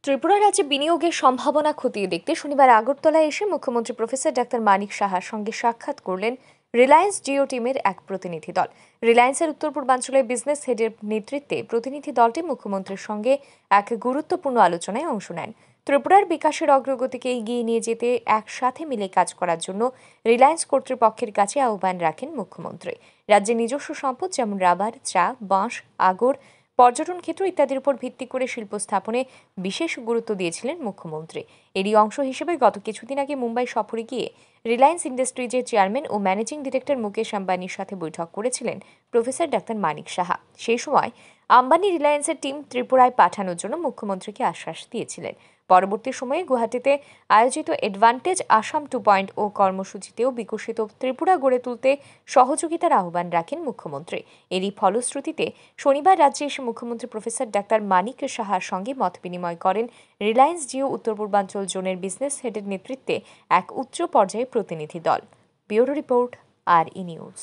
ত্রিপুরা রাজ্যে বিনিয়োগের সম্ভাবনা খতিয়ে দেখতে শনিবার আগরতলায় এসে মুখ্যমন্ত্রী প্রফেসর ডাক্তার মানিক সাহার সঙ্গে সাক্ষাৎ করলেন রিলায়েন্স জিও টিমের এক প্রতিনিধি দল। রিলায়েন্সের উত্তর পূর্বাঞ্চলের বিজনেস হেডের নেতৃত্বে প্রতিনিধি দলটি মুখ্যমন্ত্রীর সঙ্গে এক গুরুত্বপূর্ণ আলোচনায় অংশ নেন। ত্রিপুরার বিকাশের অগ্রগতিকে এগিয়ে নিয়ে যেতে একসাথে মিলে কাজ করার জন্য রিলায়েন্স কর্তৃপক্ষের কাছে আহ্বান রাখেন মুখ্যমন্ত্রী। রাজ্যের নিজস্ব সম্পদ যেমন রাবার, চা, বাঁশ, আগর, পর্যটন ক্ষেত্র ইত্যাদির উপর ভিত্তি করে শিল্প স্থাপনে বিশেষ গুরুত্ব দিয়েছিলেন মুখ্যমন্ত্রী। এরই অংশ হিসেবে গত কিছুদিন আগে মুম্বাই সফরে গিয়ে রিলায়েন্স ইন্ডাস্ট্রিজের চেয়ারম্যান ও ম্যানেজিং ডিরেক্টর মুকেশ আম্বানির সাথে বৈঠক করেছিলেন প্রফেসর ডাক্তার মানিক সাহা। সেই সময় আম্বানি রিলায়েন্সের টিম ত্রিপুরায় পাঠানোর জন্য মুখ্যমন্ত্রীকে আশ্বাস দিয়েছিলেন। পরবর্তী সময়ে গুয়াহাটিতে আয়োজিত অ্যাডভান্টেজ আসাম 2.0 কর্মসূচিতেও বিকশিত ত্রিপুরা গড়ে তুলতে সহযোগিতার আহ্বান রাখেন মুখ্যমন্ত্রী। এরই ফলশ্রুতিতে শনিবার রাজ্যে এসে মুখ্যমন্ত্রী প্রফেসর ডাক্তার মানিক সাহার সঙ্গে মত বিনিময় করেন রিলায়েন্স জিও উত্তর পূর্বাঞ্চল জোনের বিজনেস হেডের নেতৃত্বে এক উচ্চ পর্যায়ের প্রতিনিধি দল। Bureau report, RE news.